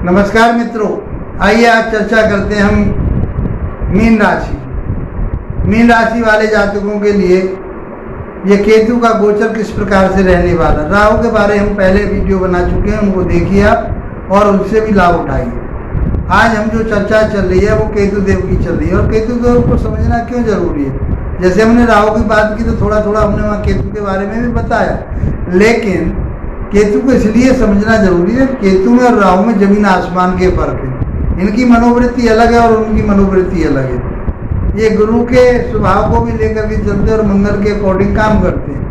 नमस्कार मित्रों, आइए आज चर्चा करते हैं हम मीन राशि वाले जातकों के लिए ये केतु का गोचर किस प्रकार से रहने वाला। राहु के बारे हम पहले वीडियो बना चुके हैं, उनको देखिए आप और उनसे भी लाभ उठाइए। आज हम जो चर्चा चल रही है वो केतु देव की चल रही है और केतु देव को समझना क्यों जरूरी है। जैसे हमने राहु की बात की तो थोड़ा थोड़ा हमने वहाँ केतु के बारे में भी बताया, लेकिन केतु को इसलिए समझना जरूरी है। केतु में और राहु में जमीन आसमान के फर्क है। इनकी मनोवृत्ति अलग है और उनकी मनोवृत्ति अलग है। ये गुरु के स्वभाव को भी लेकर के चलते और मंगल के अकॉर्डिंग काम करते हैं।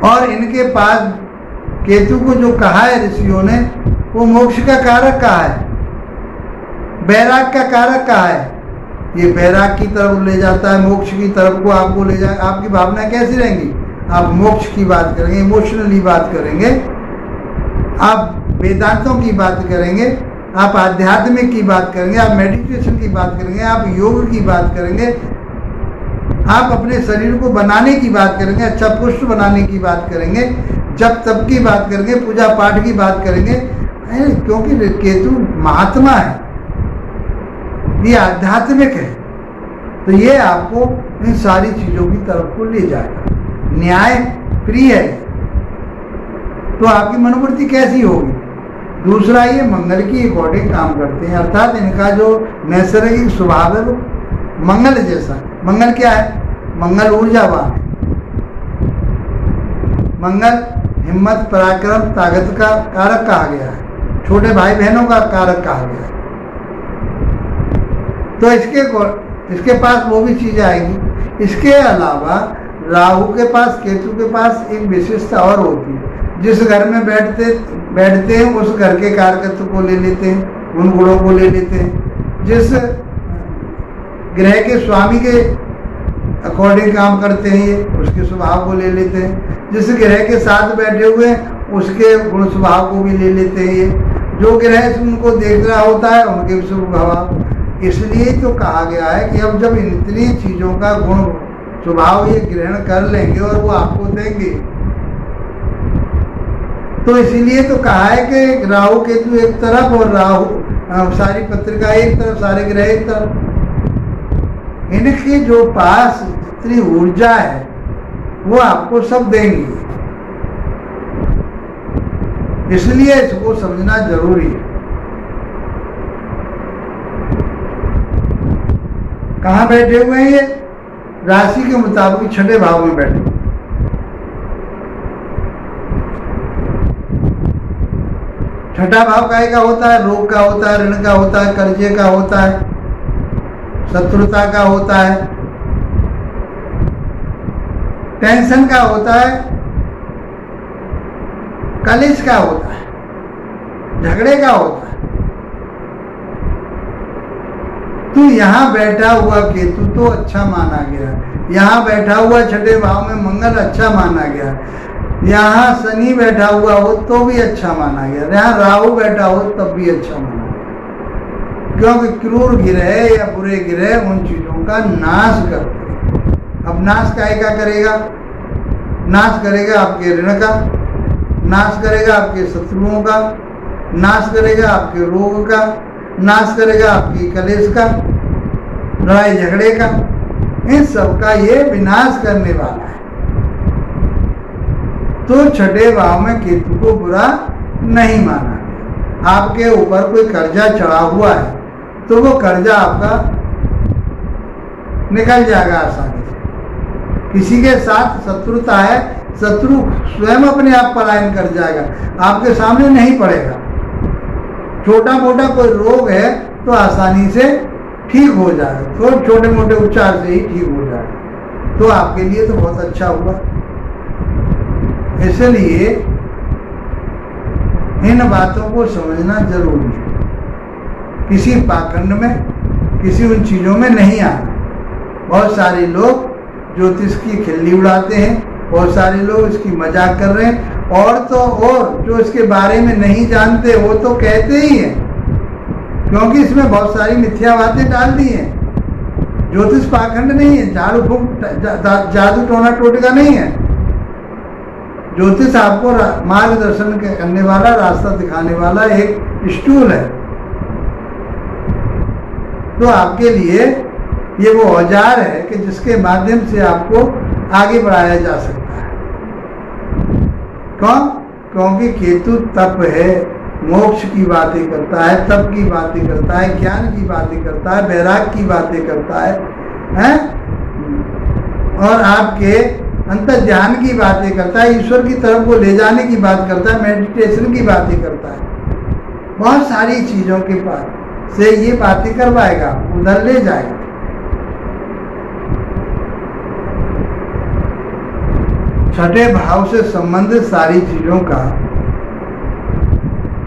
और इनके पास केतु को जो कहा है ऋषियों ने, वो मोक्ष का कारक कहा है, बैराग का कारक कहा है। ये बैराग की तरफ ले जाता है, मोक्ष की तरफ को आपको ले जाए। आपकी भावना कैसी रहेंगी? आप मोक्ष की बात करेंगे, इमोशनली बात करेंगे, आप वेदांतों की बात करेंगे, आप आध्यात्मिक की बात करेंगे, आप मेडिटेशन की बात करेंगे, आप योग की बात करेंगे, आप अपने शरीर को बनाने की बात करेंगे, अच्छा पुष्ट बनाने की बात करेंगे, जप तप की बात करेंगे, पूजा पाठ की बात करेंगे, क्योंकि केतु महात्मा है, ये आध्यात्मिक है। तो ये आपको इन सारी चीज़ों की तरफ को ले जाएगा। न्याय प्रिय है तो आपकी मनोवृत्ति कैसी होगी। दूसरा, ये मंगल की अकॉर्डिंग काम करते हैं, अर्थात इनका जो नैसर्गिक स्वभाव है वो मंगल जैसा। मंगल क्या है? मंगल ऊर्जावान है। मंगल हिम्मत, पराक्रम, ताकत का कारक कहा गया है, छोटे भाई बहनों का कारक कहा गया है। तो इसके पास वो भी चीज़ आएगी। इसके अलावा राहु के पास, केतु के पास एक विशेषता और होती है। जिस घर में बैठते हैं उस घर के कारकत्व को ले लेते हैं, उन गुणों को ले लेते हैं। जिस ग्रह के स्वामी के अकॉर्डिंग काम करते हैं ये, उसके स्वभाव को ले लेते हैं। जिस ग्रह के साथ बैठे हुए हैं उसके गुण स्वभाव को भी ले लेते हैं ये। जो ग्रह उनको देख रहा होता है उनके स्वभाव। इसलिए तो कहा गया है कि अब जब इतनी चीज़ों का गुण स्वभाव ये ग्रहण कर लेंगे और वो आपको देंगे, तो इसीलिए तो कहा है कि राहु केतु एक तरफ और सारी पत्रिका एक तरफ, सारे ग्रह एक तरफ। इनके जो पास जितनी ऊर्जा है वो आपको सब देंगे, इसलिए इसको समझना जरूरी है। कहाँ बैठे हुए हैं ये? राशि के मुताबिक छठे भाव में बैठे। छठा भाव का होता है, रोग का होता है, ऋण का होता है, कर्जे का होता है, शत्रुता का होता है, टेंशन का होता है, कलेश का होता है, झगड़े का होता है। तो यहाँ बैठा हुआ केतु तो अच्छा माना गया, यहाँ बैठा हुआ छठे भाव में मंगल अच्छा माना गया, यहाँ शनि बैठा हुआ हो तो भी अच्छा माना गया, यहाँ राहु बैठा हो तब भी अच्छा माना गया। क्योंकि क्रूर गिरह या बुरे गिरह उन चीज़ों का नाश करते हैं। अब नाश का करेगा? नाश करेगा आपके ऋण का, नाश करेगा आपके शत्रुओं का, नाश करेगा आपके रोग का, नाश करेगा आपकी कलेश का, लड़ाई झगड़े का, इन सब का ये विनाश करने वाला है। तो छठे भाव में केतु को बुरा नहीं माना गया। आपके ऊपर कोई कर्जा चढ़ा हुआ है तो वो कर्जा आपका निकल जाएगा आसानी से। किसी के साथ शत्रुता है, शत्रु स्वयं अपने आप पलायन कर जाएगा, आपके सामने नहीं पड़ेगा। छोटा मोटा कोई रोग है तो आसानी से ठीक हो जाएगा, तो छोटे मोटे उपचार से ही ठीक हो जाएगा। तो आपके लिए तो बहुत अच्छा हुआ। इसलिए इन बातों को समझना जरूरी है। किसी पाखंड में, किसी उन चीज़ों में नहीं आना। बहुत सारे लोग ज्योतिष की खिल्ली उड़ाते हैं, बहुत सारे लोग इसकी मजाक कर रहे हैं, और तो और जो इसके बारे में नहीं जानते वो तो कहते ही हैं, क्योंकि इसमें बहुत सारी मिथ्या बातें डाल दी हैं। ज्योतिष पाखंड नहीं है, जादू टोना टोटका नहीं है। ज्योतिष आपको मार्गदर्शन करने वाला, रास्ता दिखाने वाला एक स्टूल है। तो आपके लिए ये वो औजार है कि जिसके माध्यम से आपको आगे बढ़ाया जा सकता है। क्यों? क्योंकि केतु तप है, मोक्ष की बातें करता है, तप की बातें करता है, ज्ञान की बातें करता है, वैराग की बातें करता है? और आपके अंतर ध्यान की बातें करता है, ईश्वर की तरफ को ले जाने की बात करता है, मेडिटेशन की बातें करता है। बहुत सारी चीजों के पास से ये बातें करवाएगा, उधर ले जाएगा। छठे भाव से संबंधित सारी चीजों का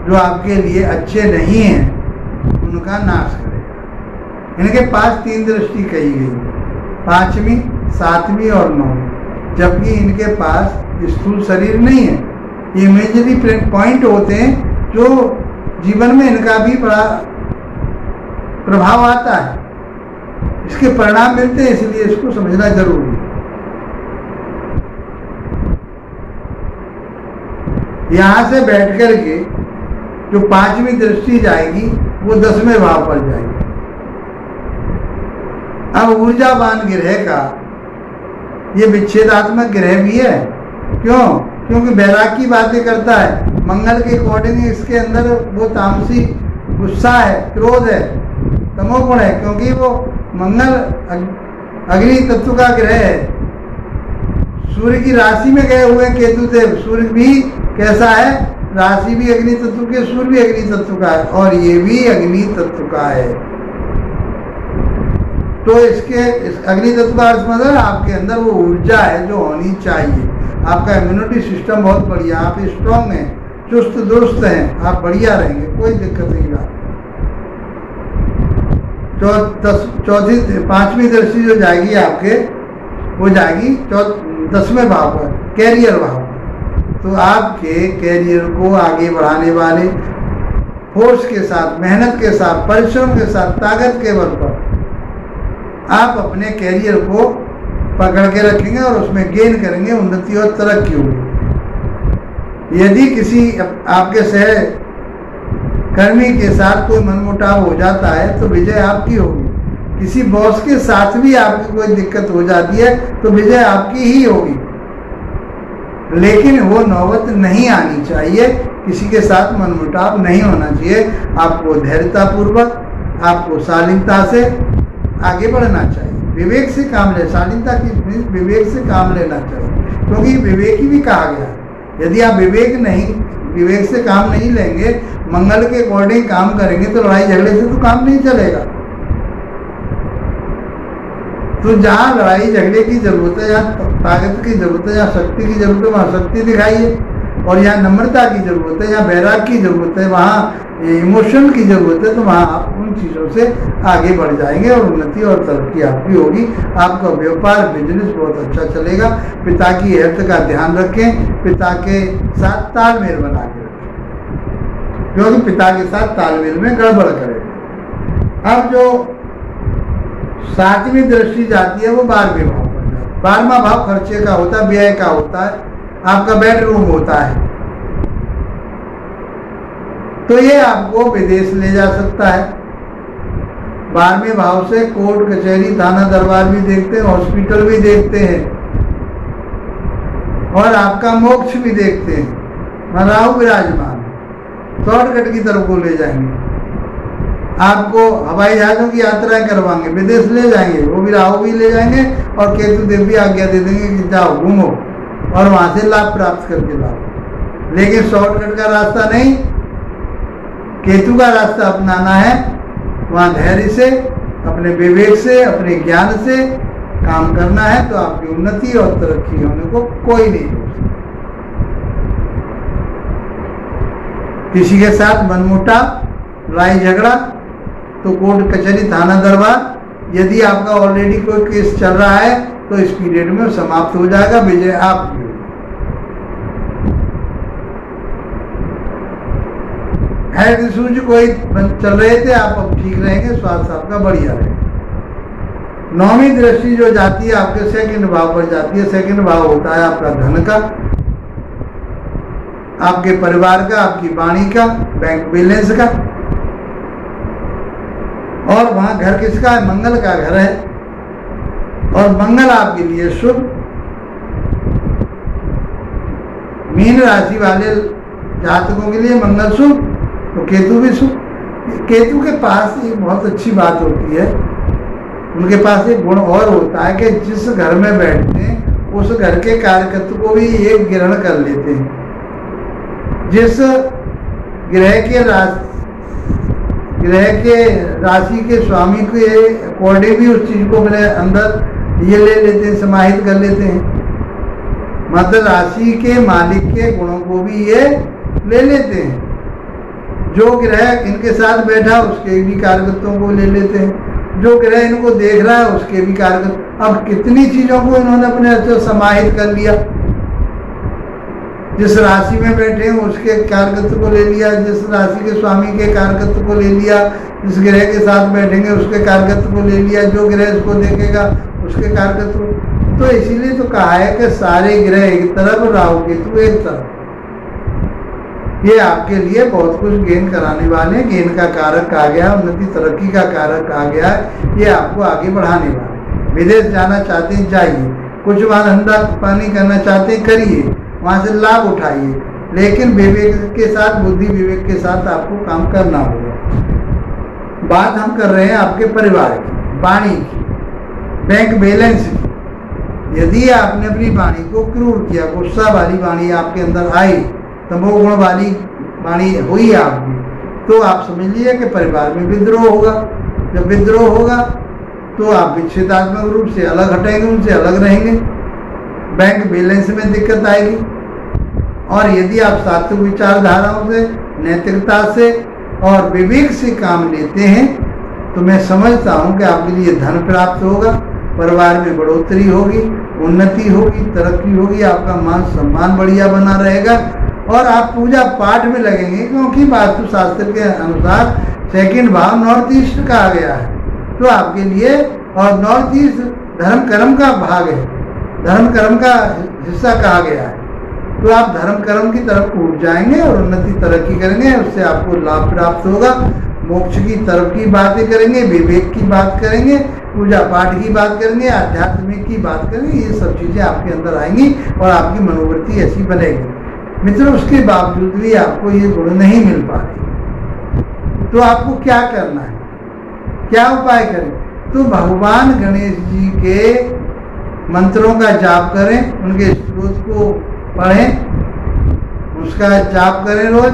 जो आपके लिए अच्छे नहीं हैं उनका नाश करेगा। इनके पास 3 दृष्टि कही गई, 5वीं, 7वीं और 9वीं, जबकि इनके पास स्थूल शरीर नहीं है। ये इमेजरी पॉइंट होते हैं जो जीवन में इनका भी बड़ा प्रभाव आता है, इसके परिणाम मिलते हैं, इसलिए इसको समझना जरूरी है। यहां से बैठ कर के जो 5वीं दृष्टि जाएगी वो 10वें भाव पर जाएगी। अब ऊर्जावान ग्रह का ये विच्छेदात्मक ग्रह भी है। क्यों? क्योंकि वैराग की बातें करता है। मंगल के अकॉर्डिंग इसके अंदर वो तामसी गुस्सा है, क्रोध है, तमोगुण है, क्योंकि वो मंगल अग्नि तत्व का ग्रह है। सूर्य की राशि में गए हुए केतु देव, सूर्य भी कैसा है? राशि भी अग्नि तत्व के, सूर्य भी अग्नि तत्व का है और ये भी अग्नि तत्व का है। तो इस अग्नि तत्व का अर्थ मतलब आपके अंदर वो ऊर्जा है जो होनी चाहिए। आपका इम्यूनिटी सिस्टम बहुत बढ़िया, आप स्ट्रांग हैं, चुस्त दुरुस्त हैं, आप बढ़िया रहेंगे, कोई दिक्कत नहीं बात। 5वीं दृष्टि जो जाएगी आपके, वो जाएगी 10वें भाव पर, कैरियर भाव पर। तो आपके कैरियर को आगे बढ़ाने वाले फोर्स के साथ, मेहनत के साथ, परिश्रम के साथ, ताकत के बल पर आप अपने कैरियर को पकड़ के रखेंगे और उसमें गेन करेंगे, उन्नति और तरक्की होगी। यदि किसी आपके सहकर्मी के साथ कोई मनमुटाव हो जाता है तो विजय आपकी होगी। किसी बॉस के साथ भी आपकी कोई दिक्कत हो जाती है तो विजय आपकी ही होगी, लेकिन वो नौबत नहीं आनी चाहिए। किसी के साथ मनमुटाव नहीं होना चाहिए। आपको धैर्यतापूर्वक, आपको शालीनता से आगे बढ़ना चाहिए, विवेक से काम ले। शालीनता की विवेक से काम लेना चाहिए, क्योंकि विवेकी भी कहा गया है। यदि आप विवेक से काम नहीं लेंगे, मंगल के अकॉर्डिंग काम करेंगे तो लड़ाई झगड़े से तो काम नहीं चलेगा। तो जहाँ लड़ाई झगड़े की जरूरत है, जहाँ ताकत की जरूरत है, जहाँ शक्ति की जरूरत है, वहाँ शक्ति दिखाइए। और यहाँ नम्रता की जरूरत है, यहाँ वैराग की जरूरत है, वहाँ इमोशन की जरूरत है, तो वहाँ आप उन चीज़ों से आगे बढ़ जाएंगे और उन्नति और तरक्की आपकी होगी। आपका व्यापार, बिजनेस बहुत अच्छा चलेगा। पिता की हेल्थ का ध्यान रखें, पिता के साथ तालमेल बना के रखें, क्योंकि पिता के साथ तालमेल में गड़बड़ करेगा। अब जो 7वीं दृष्टि जाती है वो 12वें भाव पर जाती है। 12वां भाव खर्चे का होता है, व्यय का होता है, आपका बेडरूम होता है। तो ये आपको विदेश ले जा सकता है। 12वें भाव से कोर्ट कचहरी थाना दरबार भी देखते हैं, हॉस्पिटल भी देखते हैं और आपका मोक्ष भी देखते हैं। राहु विराजमान शॉर्टकट की तरफ को ले जाएंगे, आपको हवाई जहाजों की यात्राएं करवाएंगे, विदेश ले जाएंगे, वो भी राहु भी ले जाएंगे और केतु देव भी आज्ञा दे देंगे कि जाओ घूमो और वहां से लाभ प्राप्त करके लाओ। लेकिन शॉर्टकट का रास्ता नहीं, केतु का रास्ता अपनाना है। वहाँ धैर्य से, अपने विवेक से, अपने ज्ञान से काम करना है, तो आपकी उन्नति और तरक्की होने को कोई नहीं रोक सकता। किसी के साथ मनमुटाव, लड़ाई झगड़ा तो कोर्ट कचहरी थाना दरबार। यदि आपका ऑलरेडी कोई केस चल रहा है तो इस पीरियड में समाप्त हो जाएगा, विजय आपकी। हेल्थ इश्यूज कोई चल रहे थे, आप अब ठीक रहेंगे, स्वास्थ्य आपका बढ़िया रहेगा। 9वीं दृष्टि जो जाती है आपके 2nd भाव पर जाती है। 2nd भाव होता है आपका धन का, आपके परिवार का, आपकी वाणी का, बैंक बैलेंस का। और वहां घर किसका है? मंगल का घर है, और मंगल आपके लिए शुभ। मीन राशि वाले जातकों के लिए मंगल शुभ, तो केतु भी शुभ। केतु के पास एक बहुत अच्छी बात होती है, उनके पास एक गुण और होता है कि जिस घर में बैठते हैं उस घर के कार्यकर्ता को भी ये ग्रहण कर लेते हैं। जिस ग्रह के राशि के स्वामी के अकॉर्डिंग भी उस चीज को अपने अंदर ये ले लेते हैं, समाहित कर लेते हैं। मतलब राशि के मालिक के गुणों को भी ये ले लेते हैं। जो ग्रह इनके साथ बैठा उसके भी कार्यकर्ताओं को ले लेते हैं, जो ग्रह इनको देख रहा है उसके भी कार्यकर्ता। अब कितनी चीजों को इन्होंने अपने अंदर समाहित कर लिया। जिस राशि में बैठे हैं उसके कार्यकर्ता को ले लिया, जिस राशि के स्वामी के कार्यकर्ता को ले लिया, जिस ग्रह के साथ बैठेंगे उसके कार्यकर्ता को ले लिया, जो ग्रह इसको देखेगा उसके कार्यकर्ता को। तो इसीलिए तो कहा है कि सारे ग्रह एक तरफ, राहु केतु एक तरफ। ये आपके लिए बहुत कुछ गेन कराने वाले हैं। गेन का कारक आ गया, उन्नति तरक्की का कारक आ गया, ये आपको आगे बढ़ाने वाले। विदेश जाना चाहते हैं जाइए, कुछ वहाँ धंधा पानी करना चाहते हैं करिए, वहाँ से लाभ उठाइए, लेकिन विवेक के साथ, बुद्धि विवेक के साथ आपको काम करना होगा। बात हम कर रहे हैं आपके परिवार की, वाणी की, बैंक बैलेंस की। यदि आपने अपनी वाणी को क्रूर किया, गुस्सा वाली वाणी आपके अंदर आई, तमोगुण वाली वाणी हुई आपकी, तो आप समझ लीजिए कि परिवार में विद्रोह होगा। जब विद्रोह होगा तो आप विच्छेदात्मक रूप से अलग हटेंगे, उनसे अलग रहेंगे, बैंक बैलेंस में दिक्कत आएगी। और यदि आप सात्विक विचारधाराओं से, नैतिकता से और विवेक से काम लेते हैं तो मैं समझता हूँ कि आपके लिए धन प्राप्त होगा, परिवार में बढ़ोतरी होगी, उन्नति होगी, तरक्की होगी, आपका मान सम्मान बढ़िया बना रहेगा। और आप पूजा पाठ में लगेंगे, क्योंकि वास्तुशास्त्र के अनुसार सेकंड भाव नॉर्थ ईस्ट का आ गया है, तो आपके लिए। और नॉर्थ ईस्ट धर्म कर्म का भाग है, धर्म कर्म का हिस्सा कहा गया है। तो आप धर्म कर्म की तरफ कूद जाएंगे और उन्नति तरक्की करेंगे, उससे आपको लाभ प्राप्त होगा। मोक्ष की तरफ की बातें करेंगे, विवेक की बात करेंगे, पूजा पाठ की बात करेंगे, आध्यात्मिक की बात करेंगे। ये सब चीजें आपके अंदर आएंगी और आपकी मनोवृत्ति ऐसी बनेगी। मित्रों, उसके बावजूद भी आपको ये गुण नहीं मिल पा रहे, तो आपको क्या करना है, क्या उपाय करें? तो भगवान गणेश जी के मंत्रों का जाप करें, उनके स्त्रोत को पढ़ें, उसका जाप करें रोज,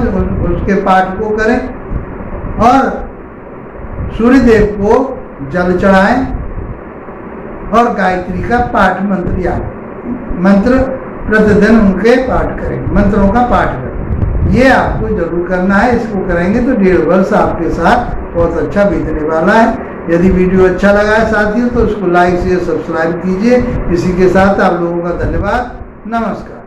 उसके पाठ को करें, और सूर्यदेव को जल चढ़ाएं और गायत्री का पाठ मंत्र प्रतिदिन उनके पाठ करें, मंत्रों का पाठ करें। ये आपको जरूर करना है। इसको करेंगे तो 1.5 वर्ष आपके साथ बहुत अच्छा बीतने वाला है। यदि वीडियो अच्छा लगा है साथियों तो उसको लाइक शेयर सब्सक्राइब कीजिए। इसी के साथ आप लोगों का धन्यवाद। नमस्कार।